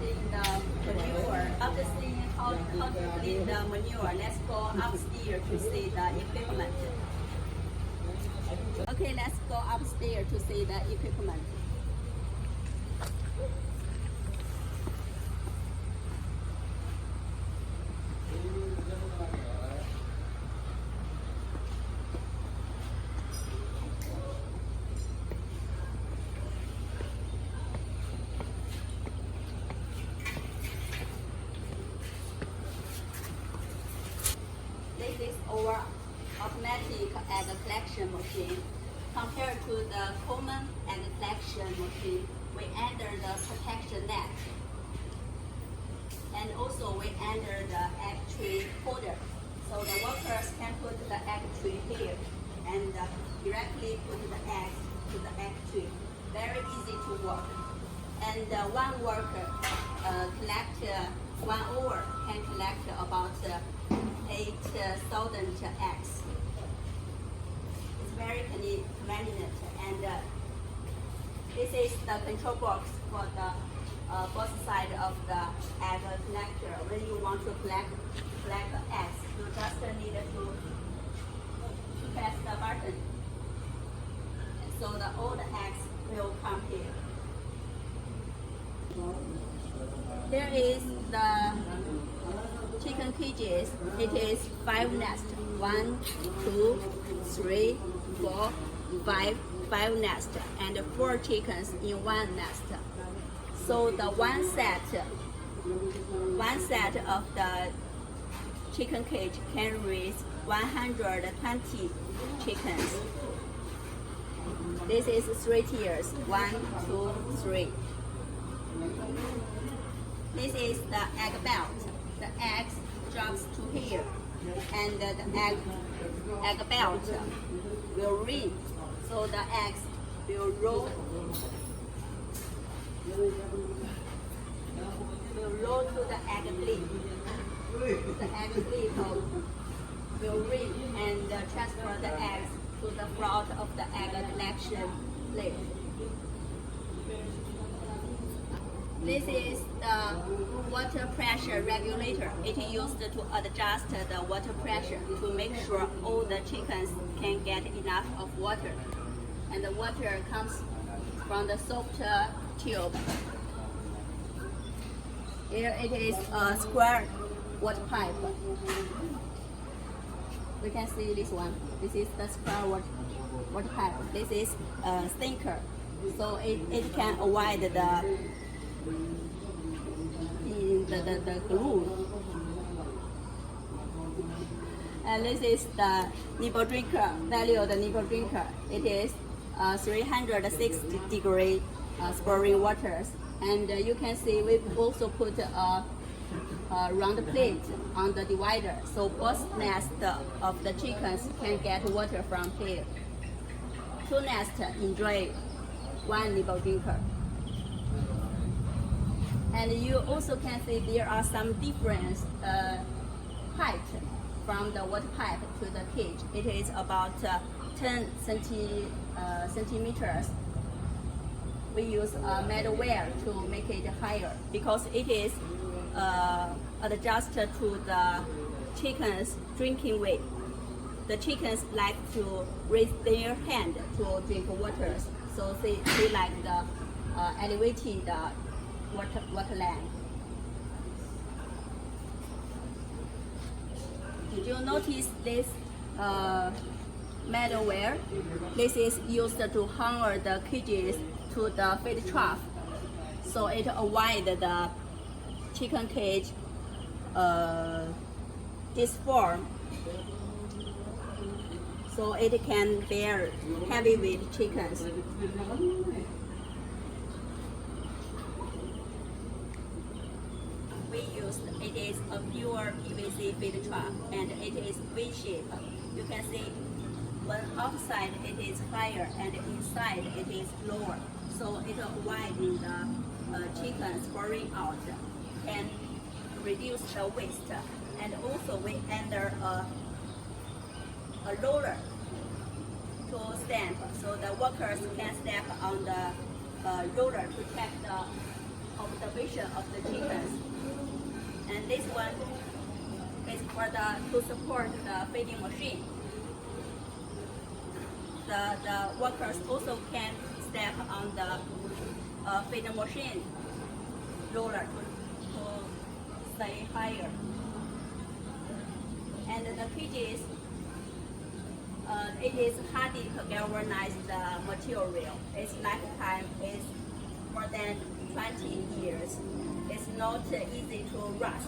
clean the manure. After seeing how to clean the manure, let's go upstairs to see the equipment. Okay, let's go upstairs to see the equipment. This is our automatic egg collection machine. Compared to the common egg collection machine, we enter the protection net. And also we enter the egg tray holder. So the workers can put the egg tray here and directly put the eggs to the egg tray. Very easy to work. And one worker collect 1 hour can collect about 8,000 eggs. It's very convenient, and this is the control box for the both side of the egg collector. When you want to collect eggs, you just need to press the button, so all the eggs will come here. There is the chicken cages. It is 5 nests. 1, 2, 3, 4, 5. 5 nests and 4 chickens in 1 nest. So the one set of the chicken cage can raise 120 chickens. This is 3 tiers. 1, 2, 3. This is the egg belt. The eggs drops to here, and the egg belt will ring, so the eggs will roll to the egg plate. The egg plate will ring and transfer the eggs to the front of the egg collection plate. This is the water pressure regulator. It is used to adjust the water pressure to make sure all the chickens can get enough of water. And the water comes from the soft tube. Here it is a square water pipe. We can see this one. This is the square water pipe. This is thicker, so it can avoid the glue. And this is the nipple drinker, valued nipple drinker. It is 360 degree spring waters. And you can see we also put a round plate on the divider, so both nests of the chickens can get water from here. 2 nests enjoy 1 nipple drinker. And you also can see there are some different height from the water pipe to the cage. It is about 10 centimeters. We use metal wire to make it higher because it is adjusted to the chickens' drinking weight. The chickens like to raise their hand to drink water, so they like the elevated water line. Did you notice this metal wire? This is used to hang the cages to the feed trough, so it avoids the chicken cage disform, so it can bear heavy weight chickens. It is a pure PVC feed trough, and it is V-shaped. You can see when outside it is higher and inside it is lower, so it avoids the chickens pouring out and reduce the waste. And also we enter a roller to stamp, so the workers can step on the roller to check the observation position of the chickens. And this one is to support the feeding machine. The workers also can step on the feeding machine roller to stay higher. And the cages, it is Hightop galvanized material. Its lifetime is more than 20 years. It's not easy to rust.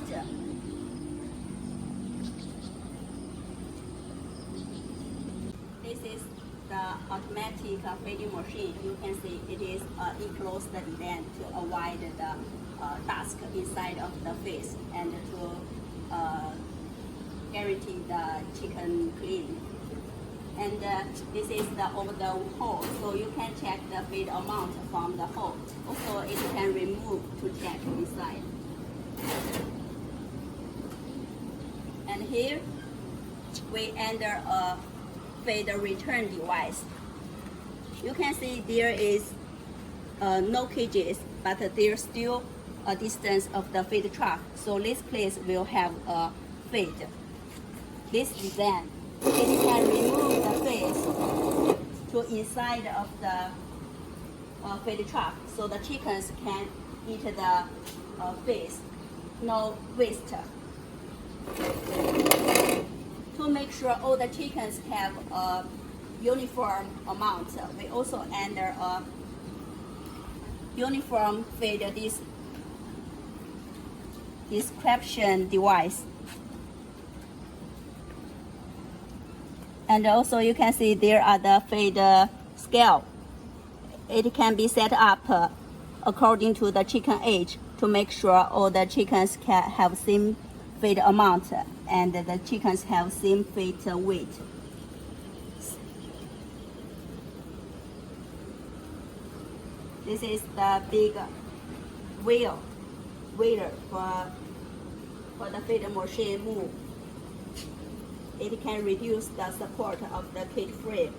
This is the automatic feeding machine. You can see it is enclosed event to avoid the dust inside of the face and to guarantee the chicken clean. And this is the hole, so you can check the feed amount from the hole. Also, it can remove to check inside. And here we enter a feed return device. You can see there is no cages, but there's still a distance of the feed truck. So this place will have a feed. This design, it can remove the face to inside of the feed truck, so the chickens can eat the face, no waste. To make sure all the chickens have a uniform amount, we also enter a uniform feed description device. And also you can see there are the feed scale. It can be set up according to the chicken age to make sure all the chickens can have same feed amount and the chickens have same feed weight. This is the big wheel for the feed machine move. It can reduce the support of the cage frame.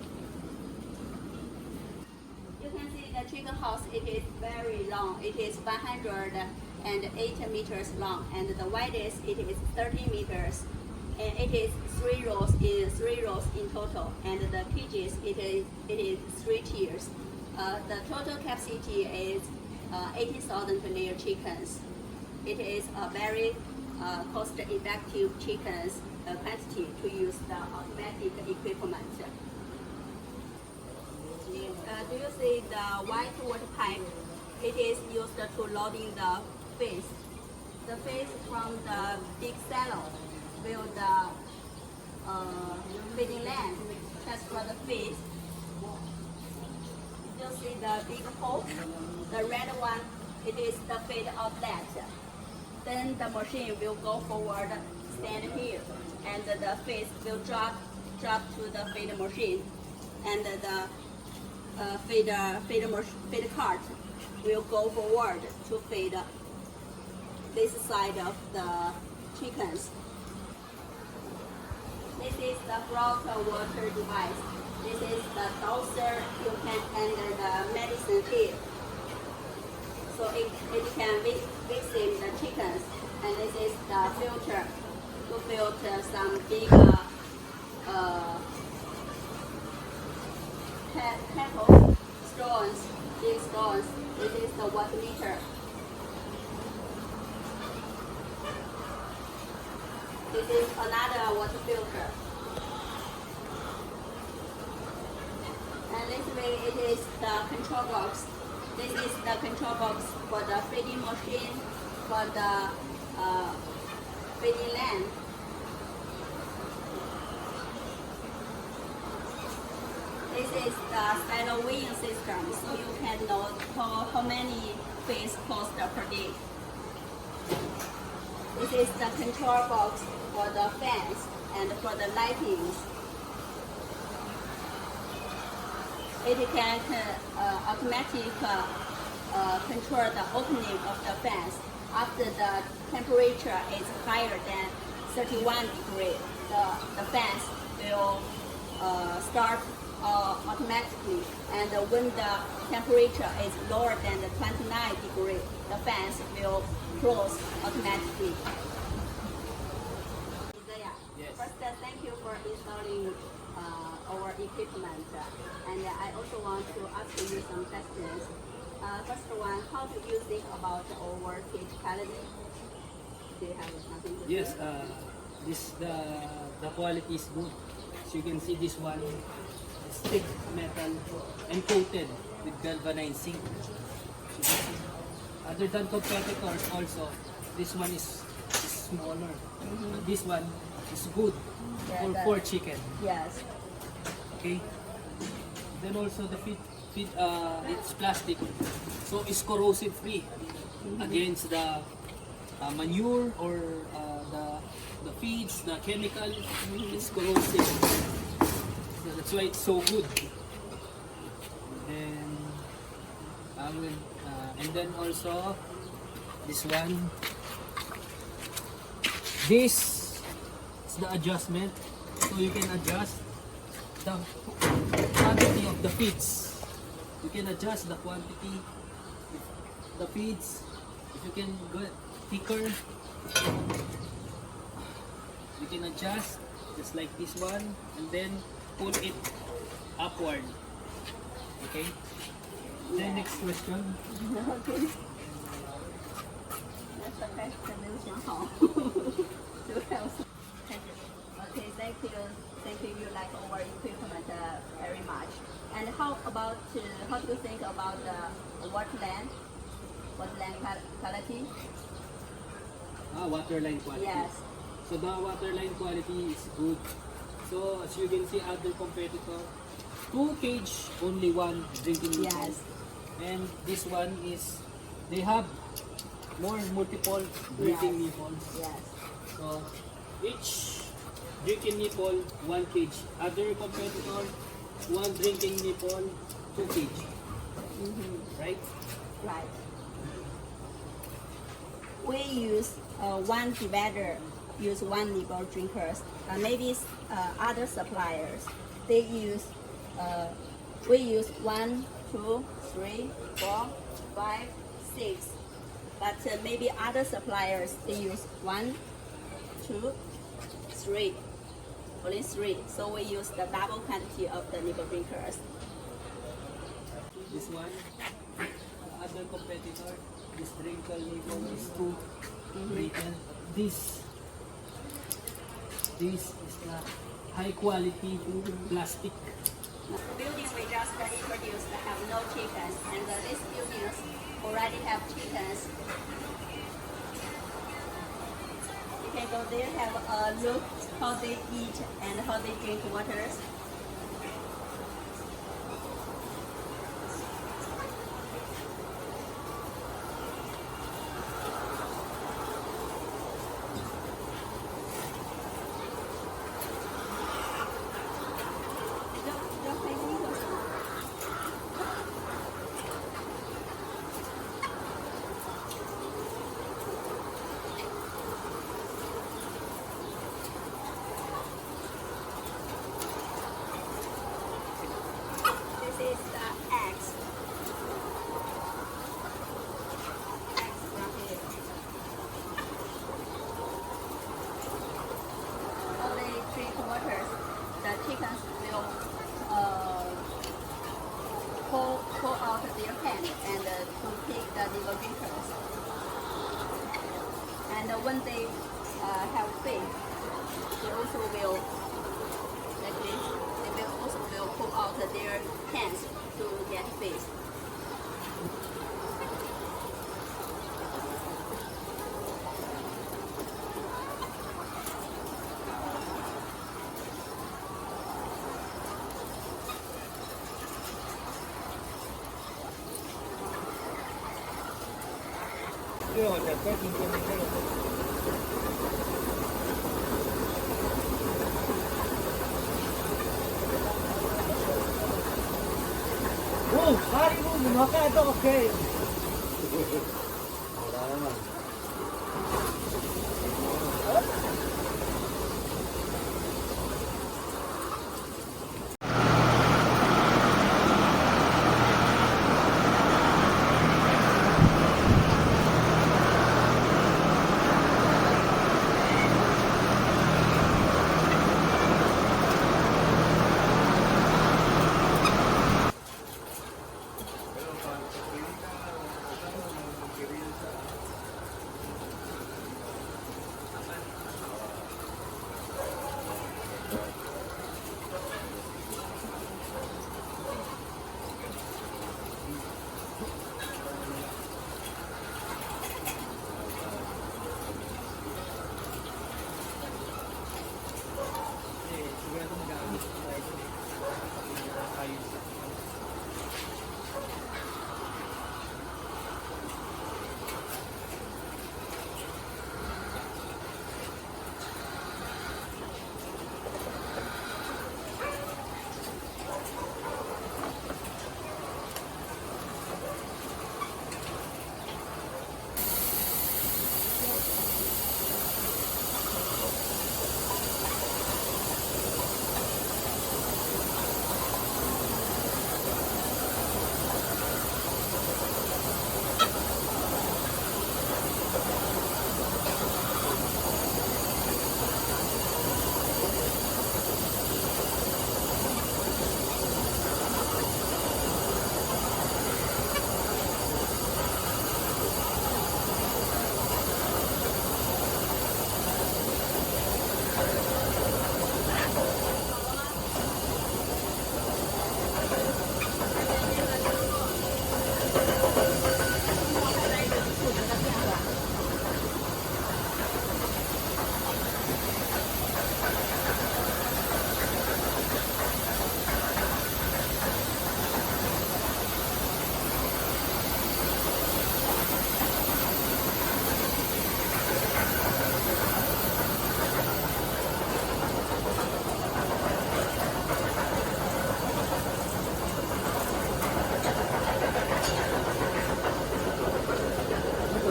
You can see the chicken house, it is very long. It is 108 meters long, and the widest it is 30 meters. And it is 3 rows in total, and the cages it is 3 tiers. The total capacity is 80,000 layer chickens. It is a very cost-effective chickens quantity to use the automatic equipment. Do you see the white water pipe? It is used to loading the fish. The fish from the big silo will the feeding land transfer the fish. You see the big hole? The red one, it is the feed outlet. Then the machine will go forward, stand here, and the fish will drop to the feed machine, and the feed cart will go forward to feed this side of the chickens. This is the frog water device. This is the dosser. You can enter the medicine here, so it can vaccine the chickens. And this is the filter to filter some big pebble stones, big stones. This is the water meter. This is another water filter. And this way it is the control box. This is the control box for the feeding machine, for the feeding land. This is the silo weighing system, so you can know how many fish cost per day. This is the control box for the fans and for the lightings. It can automatically control the opening of the fans. After the temperature is higher than 31 degrees, the fans will start automatically. And when the temperature is lower than the 29 degrees, the fans will close automatically. Isaiah, Yes. first, thank you for installing our equipment. And I also want to ask you some questions. First one, how do you think about our cage quality? Do you have something to Yes, say? the quality is good. As you can see, this one is thick metal and coated with galvanized zinc. Other than competitors also, this one is smaller. But this one is good for chicken. Yes. Okay. Then also the feed it's plastic, so it's corrosive free against the manure or the feeds, the chemical. It's corrosive. So that's why it's so good. And and then also this one. This is the adjustment, so you can adjust the quantity of the feeds. You can adjust the quantity of the feeds. If you can go thicker, you can adjust just like this one, and then pull it upward. Okay. Then next question. Okay. That's the question 没有想好。Okay, thank you. Thank you. You like our equipment very much. And how about how do you think about the waterland quality? Waterline quality. Yes. So the waterline quality is good. So as you can see, other competitor, 2 cage, only 1 drinking nipple. Yes. And this one is, they have multiple drinking nipples. Yes. So each drinking nipple, 1 cage. Other competitor, 1 drinking nipple, 2 cage. Right? Right. We use one divider, use 1 nipple drinkers. Maybe other suppliers, they use, we use 1, 2, 3, 4, 5, 6. But maybe other suppliers, they use 1, 2, 3, only 3. So we use the double quantity of the nipple drinkers. This one, other competitor, this drinkable nipple is 2 rated. This is the high quality plastic. Building we just introduced have no chickens, and these buildings already have chickens. You can go there, have a look how they eat and how they drink waters. This is the eggs. Eggs right here. How they drink waters, the chickens will pull out their hand and to take the nipple drinkers. And when they have faith, they also will, like this, they will also will pull out their hands to get faith. Oh, sorry mo, maka ito, okay.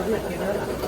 Tarlac, you know?